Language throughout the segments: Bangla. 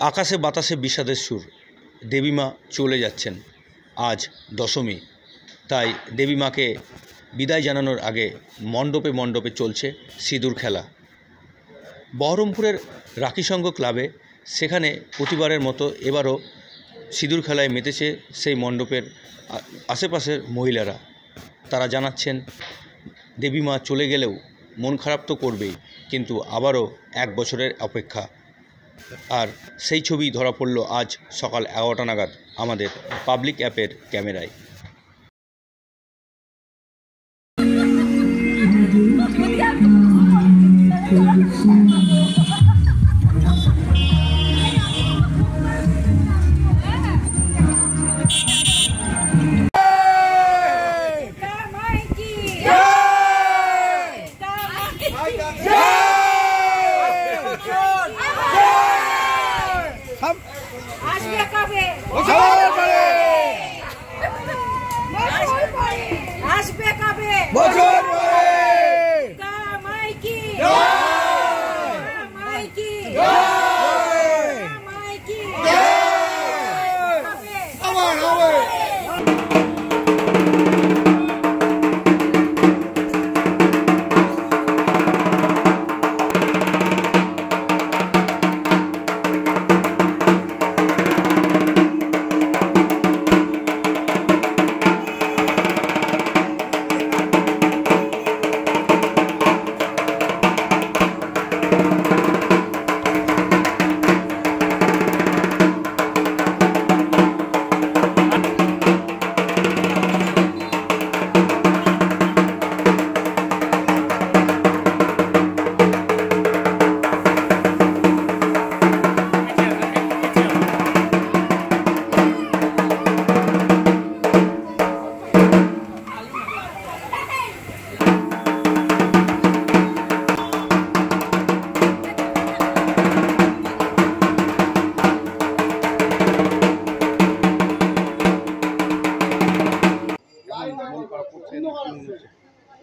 আকাশে বাতাসে বিষাদের সুর। দেবীমা চলে যাচ্ছেন, আজ দশমী। তাই দেবীমাকে বিদায় জানানোর আগে মণ্ডপে মণ্ডপে চলছে সিঁদুর খেলা। বহরমপুরের রাখি সংঘ ক্লাবে সেখানে প্রতিবারের মতো এবারও সিঁদুর খেলায় মেতেছে সেই মণ্ডপের আশেপাশের মহিলারা। তারা জানাচ্ছেন দেবীমা চলে গেলেও মন খারাপ তো করবেই, কিন্তু আবারও 1 বছরের অপেক্ষা। আর সেই ছবি ধরা পড়ল আজ সকাল 11টা নাগাদ আমাদের পাবলিক অ্যাপের ক্যামেরায়।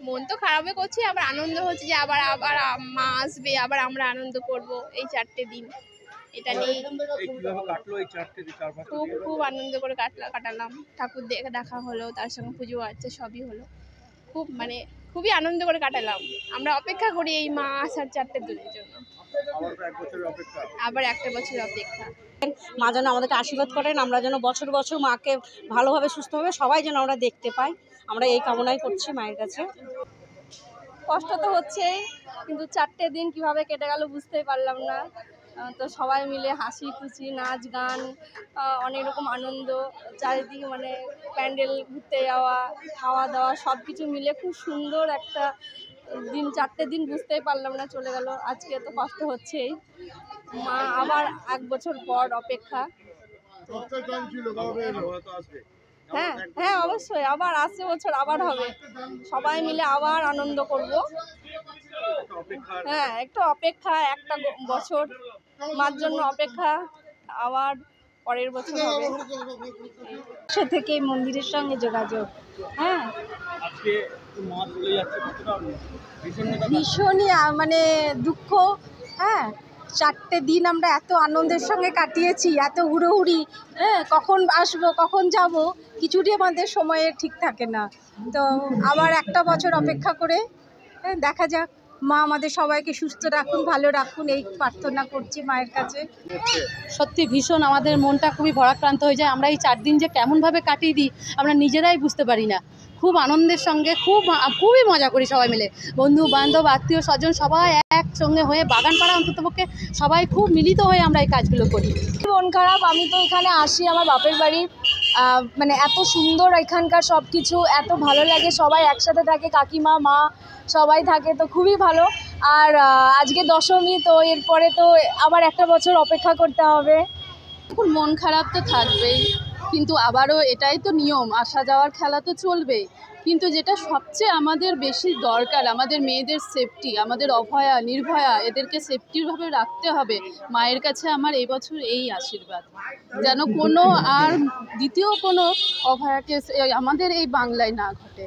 মন তো খারাপই করছে, আবার আনন্দ হচ্ছে যে আবার আবার মা আসবে, আবার আমরা আনন্দ করব এই 4টে দিন। এটা নিয়ে খুব আনন্দ করে কাটালাম। ঠাকুর দেখা হলো, তার সঙ্গে পুজো আছে, সবই হলো। খুবই আনন্দ করে কাটালাম। আমরা অপেক্ষা করি এই মা আসার 4টে দিনের জন্য। আবার 1 বছর অপেক্ষা। মা যেন আমাদেরকে আশীর্বাদ করেন, আমরা যেন বছর বছর মাকে ভালোভাবে সুস্থভাবে সবাই যেন আমরা দেখতে পাই, আমরা এই কামনাই করছি মায়ের কাছে। কষ্ট তো হচ্ছেই, কিন্তু 4টে দিন কিভাবে কেটে গেল বুঝতেই পারলাম না। তো সবাই মিলে হাসি খুশি, নাচ গান, অনেক রকম আনন্দ, চারিদিকে প্যান্ডেল ঘুরতে যাওয়া, খাওয়া দাওয়া সব কিছু মিলে খুব সুন্দর একটা দিন। 4টে দিন বুঝতেই পারলাম না চলে গেল। আজকে তো কষ্ট হচ্ছেই, মা আবার 1 বছর পর অপেক্ষা। হ্যাঁ অবশ্যই, আবার আসছে বছর আবার হবে, সবাই মিলে আবার আনন্দ করব। হ্যাঁ, একটু অপেক্ষা, 1টা বছর মার জন্য অপেক্ষা, আবার পরের বছর হবে। সে থেকে মন্দিরের সঙ্গে যোগাযোগ, হ্যাঁ ভীষণই দুঃখ। হ্যাঁ, 4টে দিন আমরা এত আনন্দের সঙ্গে কাটিয়েছি, এত হুড়োহুড়ি, হ্যাঁ কখন আসবো কখন যাব কিছুটি আমাদের সময়ে ঠিক থাকে না। তো আবার 1টা বছর অপেক্ষা করে দেখা যাক, মা আমাদের সবাইকে সুস্থ রাখুন, ভালো রাখুন, এই প্রার্থনা করছি মায়ের কাছে। সত্যি ভীষণ আমাদের মনটা খুবই ভারাক্রান্ত হয়ে যায়। আমরা এই 4 দিন যে কেমনভাবে কাটিয়ে দিই আমরা নিজেরাই বুঝতে পারি না। খুব আনন্দের সঙ্গে খুবই মজা করি সবাই মিলে, বন্ধু বান্ধব আত্মীয় স্বজন সবাই একসঙ্গে হয়ে, বাগানপাড়া অন্ততপক্ষে সবাই খুব মিলিত হয়ে আমরা এই কাজগুলো করি। মন খারাপ, আমি তো এখানে আসি আমার বাপের বাড়ি, এত সুন্দর এখানকার সব কিছু, এত ভালো লাগে, সবাই একসাথে থাকে, কাকিমা মা সবাই থাকে, তো খুবই ভালো। আর আজকে দশমী, তো এরপরে তো আবার 1টা বছর অপেক্ষা করতে হবে। এখন মন খারাপ তো থাকবেই, কিন্তু আবারও এটাই তো নিয়ম, আসা যাওয়ার খেলা তো চলবেই। কিন্তু যেটা সবচেয়ে আমাদের বেশি দরকার, আমাদের মেয়েদের সেফটি, আমাদের অভয়া নির্ভয়া এদেরকে সেফটিভাবে রাখতে হবে। মায়ের কাছে আমার এই বছর এই আশীর্বাদ, যেন কোনো আর দ্বিতীয় কোনো অভয়া কেস আমাদের এই বাংলায় না ঘটে।